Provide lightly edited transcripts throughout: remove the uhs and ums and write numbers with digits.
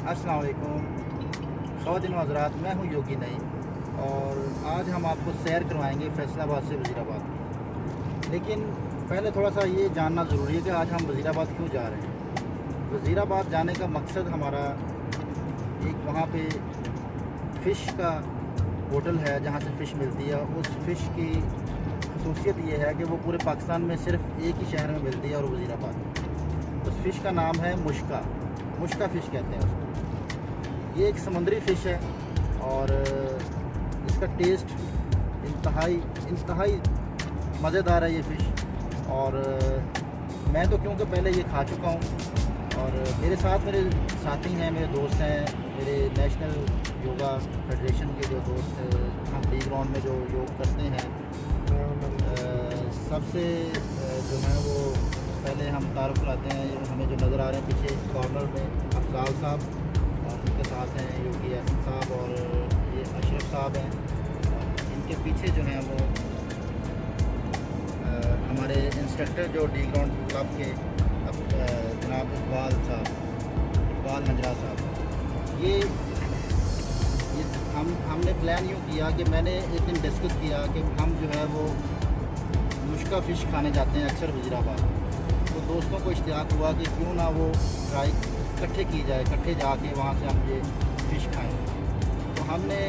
अस्सलाम वालेकुम ख़वातीन व हज़रात, मैं हूँ योगी नईम और आज हम आपको सैर करवाएंगे फैसलाबाद से वज़ीराबाद। लेकिन पहले थोड़ा सा ये जानना ज़रूरी है कि आज हम वज़ीराबाद क्यों जा रहे हैं। वज़ीराबाद जाने का मकसद हमारा एक वहाँ पे फ़िश का होटल है जहाँ से फ़िश मिलती है। उस फ़िश की खसूसियत ये है कि वो पूरे पाकिस्तान में सिर्फ़ एक ही शहर में मिलती है और वज़ीराबाद। उस फ़िश का नाम है मुश्का फ़िश कहते हैं उसको। ये एक समुद्री फ़िश है और इसका टेस्ट इंतहाई मज़ेदार है ये फ़िश। और मैं तो क्योंकि पहले ये खा चुका हूँ और मेरे साथ मेरे साथी हैं, मेरे दोस्त हैं, मेरे नेशनल योगा फेडरेशन के जो दोस्त हम डी ग्राउंड में जो योग करते हैं। सबसे जो है वो पहले हम तारुफ लाते हैं। हमें जो नज़र आ रहे हैं पीछे कॉर्नर में अफजाल साहब और उनके साथ हैं योगी यासिन साहब और ये अशरफ साहब हैं। और इनके पीछे जो हैं वो हमारे इंस्ट्रक्टर जो डी ग्राउंड क्लब के जनाब इकबाल हंजरा साहब। ये हमने प्लान यूँ किया कि मैंने एक दिन डिस्कस किया कि हम जो है वो मुश्का फ़िश खाने जाते हैं अक्सर वज़ीराबाद। तो दोस्तों को इश्तियाक हुआ कि क्यों ना वो ट्राई इकट्ठे की जाए, इकट्ठे जाके वहाँ से हम ये फ़िश खाएँ। तो हमने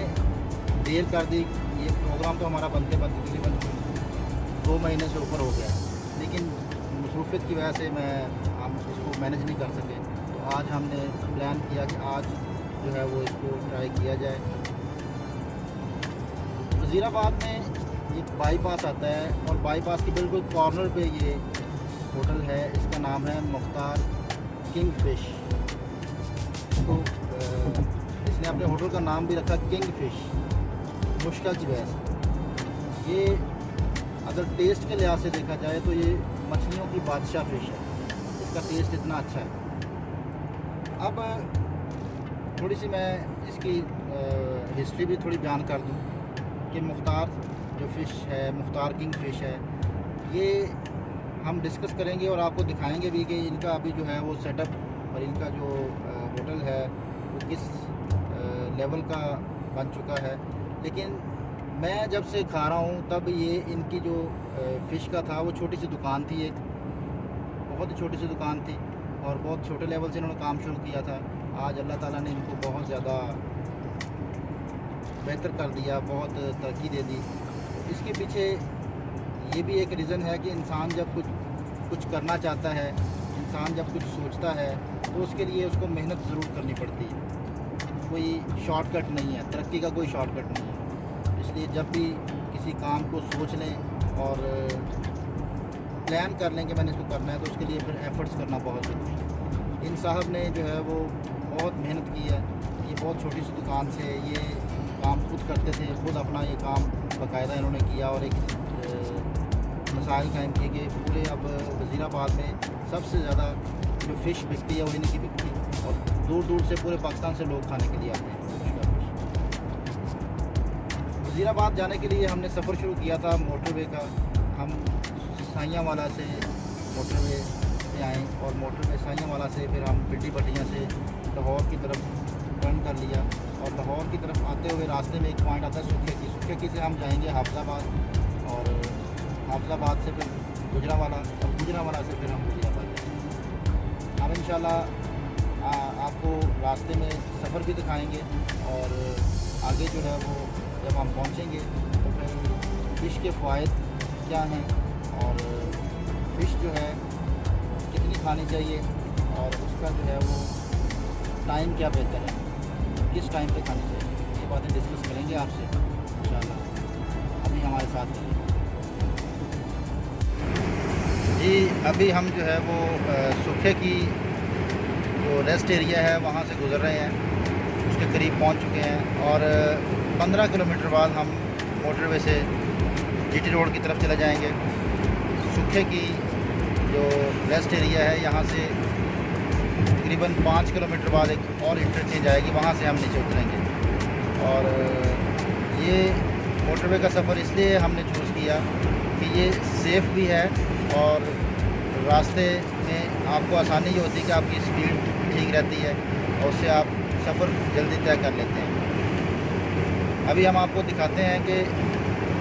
देर कर दी। ये प्रोग्राम तो हमारा बनते तकरीबन 2 महीने से ऊपर हो गया, लेकिन मसरूफ़ियत की वजह से हम इसको मैनेज नहीं कर सके। तो आज हमने प्लान किया कि आज जो है वो इसको ट्राई किया जाए। वज़ीराबाद में एक बाईपास आता है और बाईपास के बिल्कुल कॉर्नर पे ये होटल है। इसका नाम है मुख्तार किंग फ़िश। तो इसने अपने होटल का नाम भी रखा किंग फ़िश मुश्का की वजह से। ये अगर टेस्ट के लिहाज से देखा जाए तो ये मछलियों की बादशाह फ़िश है। इसका टेस्ट इतना अच्छा है। अब थोड़ी सी मैं इसकी हिस्ट्री भी थोड़ी बयान कर दूं कि मुख्तार जो फ़िश है, मुख्तार किंग फ़िश है, ये हम डिस्कस करेंगे और आपको दिखाएंगे भी कि इनका अभी जो है वो सेटअप और इनका जो होटल है वो किस लेवल का बन चुका है। लेकिन मैं जब से खा रहा हूँ तब ये इनकी जो फ़िश का था वो छोटी सी दुकान थी, एक बहुत ही छोटी सी दुकान थी और बहुत छोटे लेवल से इन्होंने काम शुरू किया था। आज अल्लाह ताला ने इनको बहुत ज़्यादा बेहतर कर दिया, बहुत तरक्की दे दी। इसके पीछे ये भी एक रीज़न है कि इंसान जब कुछ करना चाहता है, इंसान जब कुछ सोचता है तो उसके लिए उसको मेहनत ज़रूर करनी पड़ती है। कोई शॉर्टकट नहीं है, तरक्की का कोई शॉर्टकट नहीं है। इसलिए जब भी किसी काम को सोच लें और प्लान कर लें कि मैंने इसको करना है तो उसके लिए फिर एफ़र्ट्स करना बहुत ज़रूरी है। इन साहब ने जो है वो बहुत मेहनत की है। ये बहुत छोटी सी दुकान से ये काम खुद करते थे, खुद अपना ये काम बाकायदा इन्होंने किया और एक मिसाल कायम की कि पूरे अब वज़ीराबाद में सबसे ज़्यादा जो फ़िश बिकती है वो इनकी बिकती है और दूर दूर से पूरे पाकिस्तान से लोग खाने के लिए आते हैं मुश्का फ़िश। वज़ीराबाद जाने के लिए हमने सफ़र शुरू किया था मोटरवे का। हम साइयावाला से मोटरवे पे आए और मोटरवे साइयावाला से फिर हम पिड्डी पट्टियाँ से लाहौर की तरफ टर्न कर लिया और लाहौर की तरफ आते हुए रास्ते में एक पॉइंट आता है सुखेकी से हम जाएंगे हाफिज़ाबाद और हाफिज़ाबाद से फिर गुजरावाला और गुजरावाला से फिर हम वज़ीराबाद जाएंगे। हम इंशाल्लाह आपको रास्ते में सफ़र भी दिखाएंगे और आगे जो है वो जब हम पहुँचेंगे तो फिर फ़िश के फ़वाइद क्या हैं और फ़िश जो है कितनी खानी चाहिए और उसका जो है वो टाइम क्या बेहतर है। किस टाइम पे खानी चाहिए, ये बातें डिस्कस करेंगे आपसे इंशाल्लाह। अभी हमारे साथ रहिए। जी अभी हम जो है वो सुखे की जो रेस्ट एरिया है वहाँ से गुज़र रहे हैं, उसके करीब पहुँच चुके हैं और 15 किलोमीटर बाद हम मोटरवे से जीटी रोड की तरफ चले जाएंगे। सुखे की जो रेस्ट एरिया है यहाँ से तकरीबन 5 किलोमीटर बाद एक और इंटरचेंज आएगी, वहाँ से हम नीचे उतरेंगे। और ये मोटरवे का सफ़र इसलिए हमने चूज़ किया कि ये सेफ़ भी है और रास्ते में आपको आसानी ये होती है कि आपकी स्पीड ठीक रहती है और उससे आप सफ़र जल्दी तय कर लेते हैं। अभी हम आपको दिखाते हैं कि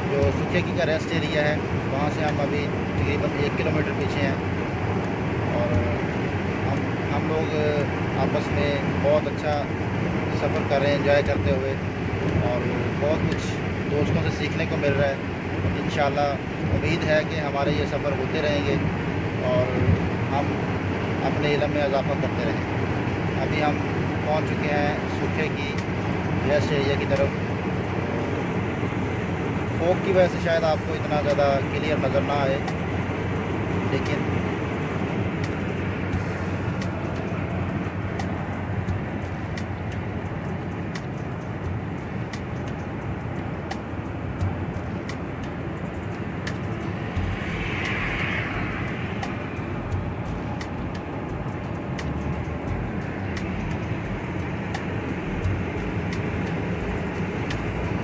जो सुखे की का रेस्ट एरिया है वहाँ से हम अभी तकरीबन 1 किलोमीटर पीछे हैं और हम लोग आपस में बहुत अच्छा सफ़र कर रहे हैं एंजॉय करते हुए और बहुत कुछ दोस्तों से सीखने को मिल रहा है। इंशाल्लाह उम्मीद है कि हमारे ये सफ़र होते रहेंगे और हम अपने इल्म में इजाफ़ा करते रहेंगे। अभी हम पहुंच चुके हैं सुखे की रेस्ट एरिया की तरफ। फोग की वजह से शायद आपको इतना ज़्यादा क्लियर नज़र ना आए, लेकिन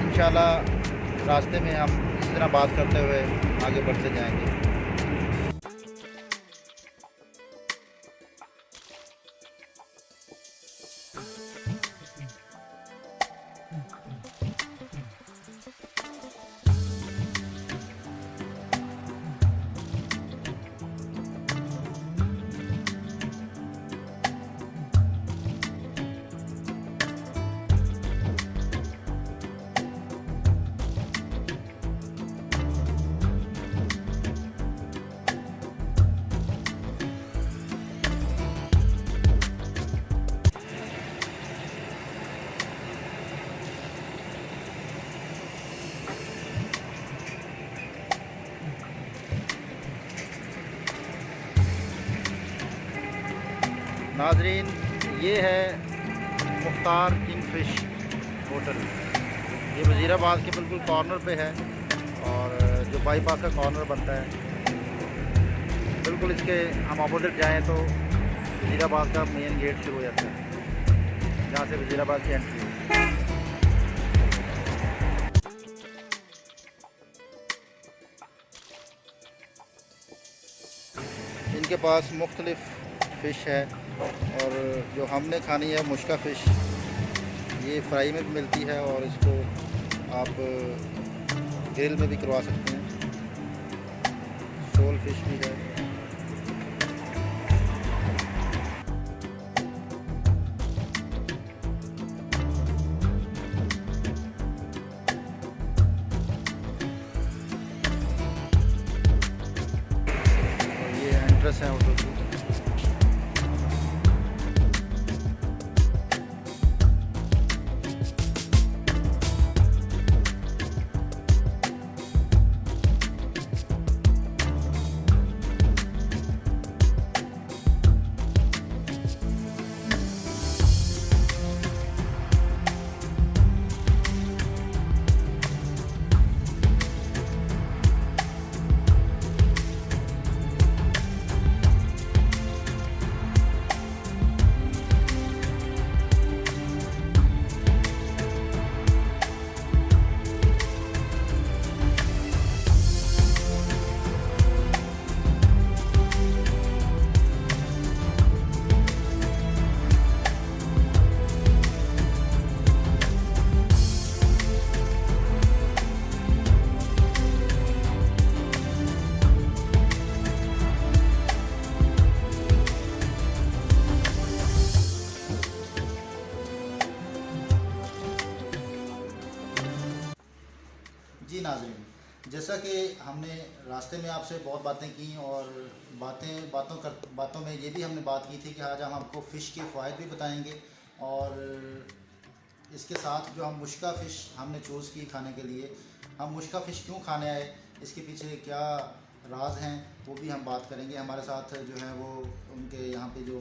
इंशाल्लाह रास्ते में हम इस तरह बात करते हुए आगे बढ़ते जाएंगे। नाजरीन, ये है मुख्तार किंगफिश होटल। ये वज़ीराबाद के बिल्कुल कॉर्नर पे है और जो बाईपास का कॉर्नर बनता है बिल्कुल इसके हम अपोजिट जाएं तो वज़ीराबाद का मेन गेट शुरू हो जाता है, जहाँ से वज़ीराबाद की एंट्री है। इनके पास मुख्तलिफ़ फ़िश है और जो हमने खानी है मुश्का फ़िश, ये फ्राई में भी मिलती है और इसको आप ग्रिल में भी करवा सकते हैं। सोल फ़िश भी है। और ये एंट्रेंस है होटल की। जी नाज़रीन, जैसा कि हमने रास्ते में आपसे बहुत बातें की और बातों में ये भी हमने बात की थी कि आज हम आपको फ़िश के फ़वाइद भी बताएंगे और इसके साथ जो हम मुश्का फ़िश हमने चूज़ की खाने के लिए, हम मुश्का फ़िश क्यों खाने आए, इसके पीछे क्या राज हैं, वो भी हम बात करेंगे। हमारे साथ जो है वो उनके यहाँ पे जो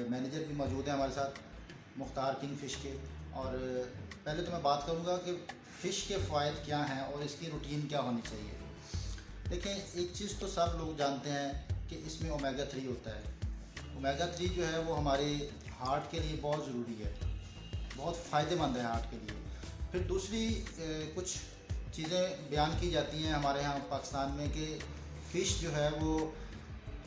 मैनेजर भी मौजूद हैं हमारे साथ, मुख्तार किंग फ़िश के। और पहले तो मैं बात करूँगा कि फ़िश के फ़ायदे क्या हैं और इसकी रूटीन क्या होनी चाहिए। देखें, एक चीज़ तो सब लोग जानते हैं कि इसमें ओमेगा 3 होता है। ओमेगा 3 जो है वो हमारे हार्ट के लिए बहुत ज़रूरी है, बहुत फ़ायदेमंद है हार्ट के लिए। फिर दूसरी कुछ चीज़ें बयान की जाती हैं हमारे यहाँ पाकिस्तान में कि फ़िश जो है वो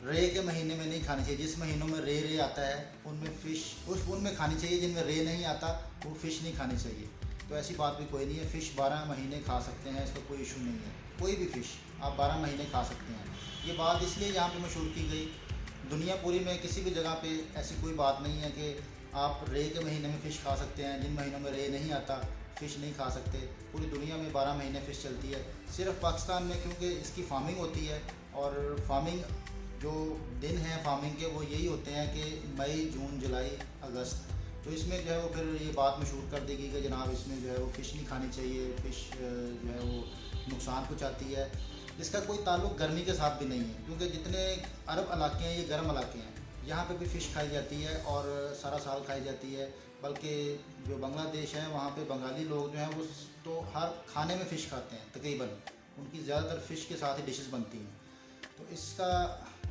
रे के महीने में नहीं खानी चाहिए। जिस महीनों में रे आता है उनमें फ़िश उनमें खानी चाहिए, जिनमें रे नहीं आता वो फ़िश नहीं खानी चाहिए। तो ऐसी बात भी कोई नहीं है, फ़िश 12 महीने खा सकते हैं, इसका कोई इशू नहीं है। कोई भी फ़िश आप 12 महीने खा सकते हैं। ये बात इसलिए यहाँ पे मशहूर की गई, दुनिया पूरी में किसी भी जगह पे ऐसी कोई बात नहीं है कि आप रे के महीने में फ़िश खा सकते हैं, जिन महीनों में रे नहीं आता फ़िश नहीं खा सकते। पूरी दुनिया में 12 महीने फ़िश चलती है। सिर्फ पाकिस्तान में क्योंकि इसकी फार्मिंग होती है, और फार्मिंग जो दिन हैं फार्मिंग के वो यही होते हैं कि मई, जून, जुलाई, अगस्त। तो इसमें जो है वो फिर ये बात मशहूर कर देगी कि जनाब इसमें जो है वो फ़िश नहीं खानी चाहिए, फ़िश जो है वो नुकसान पहुँचाती है। इसका कोई ताल्लुक गर्मी के साथ भी नहीं है, क्योंकि जितने अरब इलाके हैं ये गर्म इलाके हैं, यहाँ पे भी फ़िश खाई जाती है और सारा साल खाई जाती है। बल्कि जो बांग्लादेश है वहाँ पे बंगाली लोग जो हैं वो तो हर खाने में फ़िश खाते हैं तकरीबन, उनकी ज़्यादातर फ़िश के साथ ही डिशेस बनती हैं। तो इसका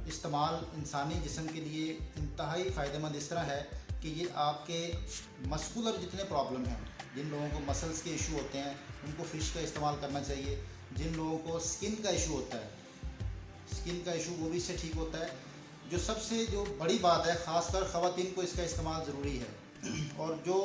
इस्तेमाल इंसानी जिस्म के लिए इंतहाई फ़ायदेमंद इस तरह है कि ये आपके मस्कुलर जितने प्रॉब्लम हैं, जिन लोगों को मसल्स के इशू होते हैं उनको फ़िश का इस्तेमाल करना चाहिए। जिन लोगों को स्किन का इशू होता है, स्किन का इशू वो भी इससे ठीक होता है। जो सबसे जो बड़ी बात है, ख़ासकर ख़वातीन को इसका इस्तेमाल ज़रूरी है। और जो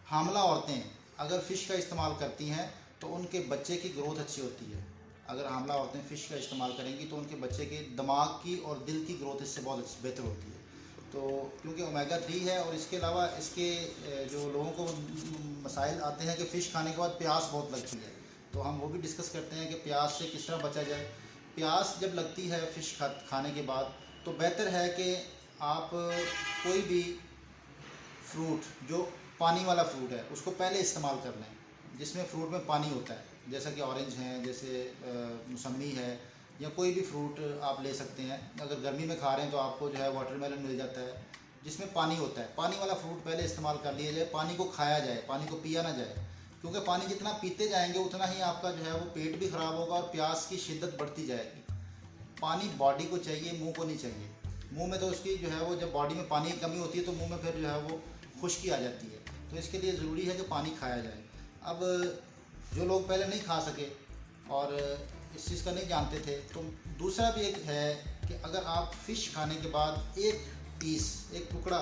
हामला औरतें अगर फ़िश का इस्तेमाल करती हैं तो उनके बच्चे की ग्रोथ अच्छी होती है। अगर हामला औरतें फ़िश का इस्तेमाल करेंगी तो उनके बच्चे के दिमाग की और दिल की ग्रोथ इससे बहुत बेहतर होती है। तो क्योंकि ओमेगा 3 है, और इसके अलावा इसके जो लोगों को मसाइल आते हैं कि फ़िश खाने के बाद प्यास बहुत लगती है, तो हम वो भी डिस्कस करते हैं कि प्यास से किस तरह बचा जाए। प्यास जब लगती है फ़िश खाने के बाद तो बेहतर है कि आप कोई भी फ्रूट जो पानी वाला फ्रूट है उसको पहले इस्तेमाल कर लें, जिसमें फ्रूट में पानी होता है, जैसा कि ऑरेंज है, जैसे मौसमी है, या कोई भी फ्रूट आप ले सकते हैं। अगर गर्मी में खा रहे हैं तो आपको जो है वाटरमेलन मिल जाता है जिसमें पानी होता है। पानी वाला फ्रूट पहले इस्तेमाल कर लिया जाए, पानी को खाया जाए, पानी को पिया ना जाए, क्योंकि पानी जितना पीते जाएंगे उतना ही आपका जो है वो पेट भी ख़राब होगा और प्यास की शिद्दत बढ़ती जाएगी। पानी बॉडी को चाहिए, मुंह को नहीं चाहिए। मुंह में तो उसकी जो है वो जब बॉडी में पानी की कमी होती है तो मुंह में फिर जो है वो खुश्की आ जाती है। तो इसके लिए ज़रूरी है कि पानी खाया जाए। अब जो लोग पहले नहीं खा सके और इस चीज़ का नहीं जानते थे, तो दूसरा भी एक है कि अगर आप फ़िश खाने के बाद एक पीस, एक टुकड़ा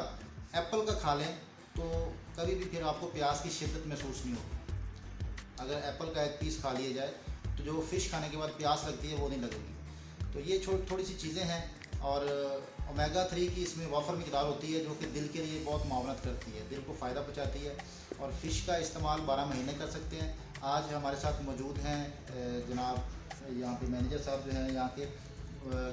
एप्पल का खा लें तो कभी भी फिर आपको प्यास की शिद्दत महसूस नहीं होगी। अगर एप्पल का एक पीस खा लिया जाए तो जो फ़िश खाने के बाद प्यास लगती है वो नहीं लगेगी। तो ये थोड़ी सी चीज़ें हैं। और ओमेगा 3 की इसमें वाफर मिकदार होती है जो कि दिल के लिए बहुत मावनत करती है, दिल को फ़ायदा पहुँचाती है। और फ़िश का इस्तेमाल 12 महीने कर सकते हैं। आज हमारे साथ मौजूद हैं जनाब यहाँ पे मैनेजर साहब जो हैं यहाँ के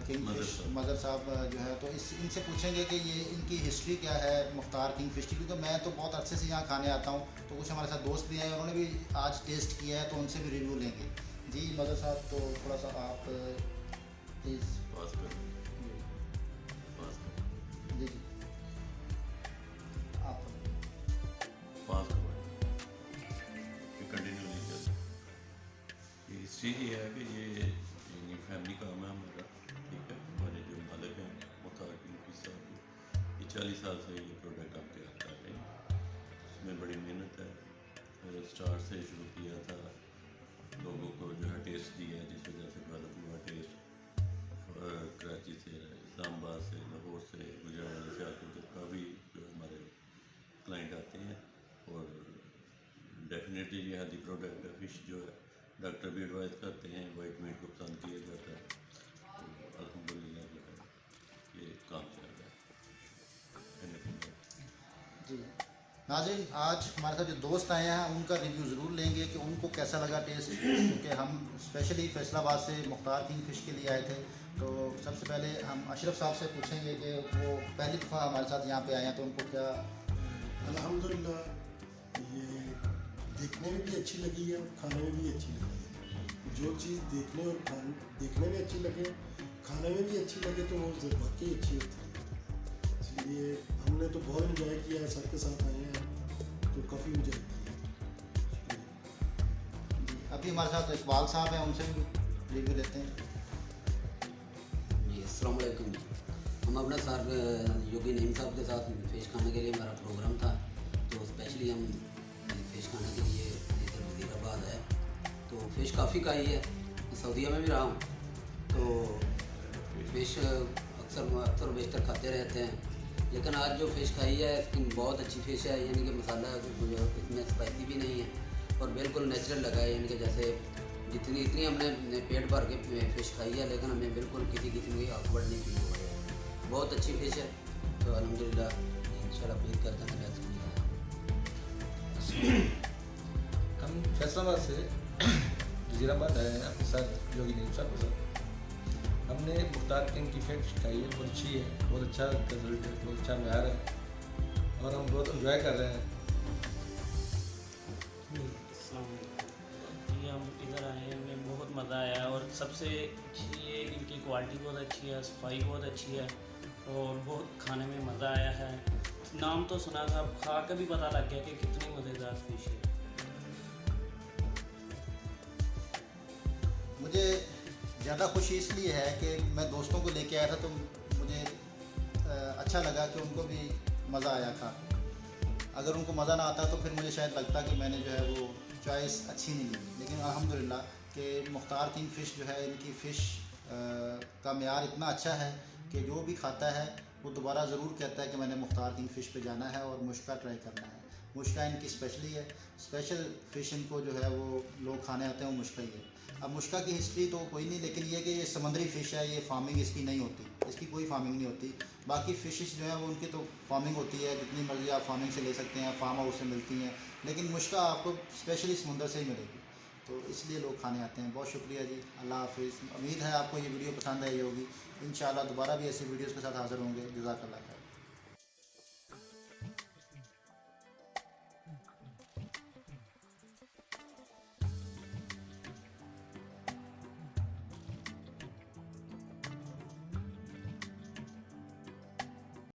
किंग फिश मदर साहब जो है, तो इनसे पूछेंगे कि ये इनकी हिस्ट्री क्या है मुख्तार किंग फिश की, क्योंकि मैं तो बहुत अच्छे से यहाँ खाने आता हूँ, तो कुछ हमारे साथ दोस्त भी हैं, उन्होंने भी आज टेस्ट किया है, तो उनसे भी रिव्यू लेंगे। जी मदर साहब, तो थोड़ा सा आप प्लीज़ जी आप कंटिन्यू नहीं कर। ये हिस्ट्री ये है कि ये फैमिली काम है हमारा, ठीक है। हमारे जो मालिक हैं मुख्तार किंग फिश साहब, ये 40 साल से ये प्रोडक्ट आप तैयार कर रहे हैं। इसमें बड़ी मेहनत है। स्टार्ट से शुरू किया था, लोगों को जो है टेस्ट दिया, जिस वजह से डेवलप हुआ टेस्ट। कराची से, इस्लामाबाद से, लाहौर से, गुजरात से, सियालकोट से काफ़ी जो हमारे क्लाइंट आते हैं। और डेफिनेटली ये हेल्दी प्रोडक्ट है। फ़िश जो है डॉक्टर भी एडवाइस करते हैं, वाइट मीट को पसंद किया जाता है। तो अल्हम्दुलिल्लाह जो है ये काम चल रहा है। जी नाज़रीन, आज हमारे साथ जो दोस्त आए हैं उनका रिव्यू ज़रूर लेंगे कि उनको कैसा लगा टेस्ट, क्योंकि हम स्पेशली फैसलाबाद से मुख्तार किंग फिश के लिए आए थे। तो सबसे पहले हम अशरफ साहब से पूछेंगे कि वो पहली दफ़ा हमारे साथ यहाँ पे आए हैं, तो उनको क्या अल्हम्दुलिल्लाह देखने में भी अच्छी लगी है और खाने में भी अच्छी लगी है। जो चीज़ देखने और देखने में अच्छी लगे, खाने में भी अच्छी लगे तो वो वाकई अच्छी होती है। इसलिए हमने तो बहुत इन्जॉय किया है, सबके साथ आए हैं तो काफ़ी इन्जॉय किया। जी, अभी हमारे साथ इकबाल साहब हैं, उनसे भी रिव्यू लेते हैं। जी अस्सलाम वालेकुम जी। हम अपने सर योगी नईम साहब के साथ फ़िश खाने के लिए हमारा प्रोग्राम था, तो स्पेशली हम फ़िश खाने के लिए इधर वज़ीराबाद आए। तो फ़िश काफ़ी खाई है, सऊदीया में भी रहा हूँ, तो फ़िश अक्सर बेशतर खाते रहते हैं। लेकिन आज जो फ़िश खाई है बहुत अच्छी फ़िश है, यानी कि मसाला जो इसमें स्पाइसी भी नहीं है और बिल्कुल नेचुरल लगा है। यानी कि जैसे इतनी हमने पेट भर के फ़िश खाई है, लेकिन हमें बिल्कुल किसी किस्म की ऑकवर्ड नहीं फील हुआ है। बहुत अच्छी फ़िश है, तो अल्हम्दुलिल्लाह इंशाल्लाह उम्मीद करते हैं नेक्स्ट हम फैसलाबाद से वज़ीराबाद आए हैं अपने साथ योगी नईम साहब के साथ। हमने मुख्तार किंग की फ़िश खाई है, बहुत अच्छी है, बहुत अच्छा रिजल्ट है, बहुत अच्छा म्यार है और हम बहुत इन्जॉय कर रहे हैं। अस्सलाम वालेकुम। जी हम इधर आए हैं, हमें बहुत मज़ा आया और सबसे अच्छी ये इनकी क्वालिटी बहुत अच्छी है, सफाई बहुत अच्छी है और बहुत खाने में मज़ा आया है। नाम तो सुना था, खा के भी पता लग गया कि कितनी मज़ेदार फ़िश है। मुझे ज़्यादा खुशी इसलिए है कि मैं दोस्तों को लेके आया था, तो मुझे अच्छा लगा कि उनको भी मज़ा आया खा के। अगर उनको मज़ा ना आता तो फिर मुझे शायद लगता कि मैंने जो है वो चॉइस अच्छी नहीं ली। लेकिन अल्हम्दुलिल्लाह कि मुख्तार किंग फ़िश जो है, इनकी फ़िश का म्यार इतना अच्छा है कि जो भी खाता है वो दोबारा ज़रूर कहता है कि मैंने मुख्तार किंग फ़िश पे जाना है और मुश्का ट्राई करना है। मुश्का इनकी स्पेशली है, स्पेशल फ़िश इनको जो है वो लोग खाने आते हैं, वो मुश्का ही है। अब मुश्का की हिस्ट्री तो कोई नहीं, लेकिन ये कि ये समुद्री फ़िश है, ये फार्मिंग इसकी नहीं होती, इसकी कोई फार्मिंग नहीं होती। बाकी फ़िशेस जो है वो उनकी तो फार्मिंग होती है, जितनी मर्ज़ी आप फार्मिंग से ले सकते हैं, फार्म हाउस से मिलती हैं, लेकिन मुश्का आपको स्पेशली समुंदर से ही मिलेगी, तो इसलिए लोग खाने आते हैं। बहुत शुक्रिया जी, अल्लाह हाफिज़। उम्मीद है आपको ये वीडियो पसंद आई होगी। इंशाल्लाह दोबारा भी ऐसी वीडियोज़ के साथ हाज़िर होंगे। जज़ाकल्लाह खैर।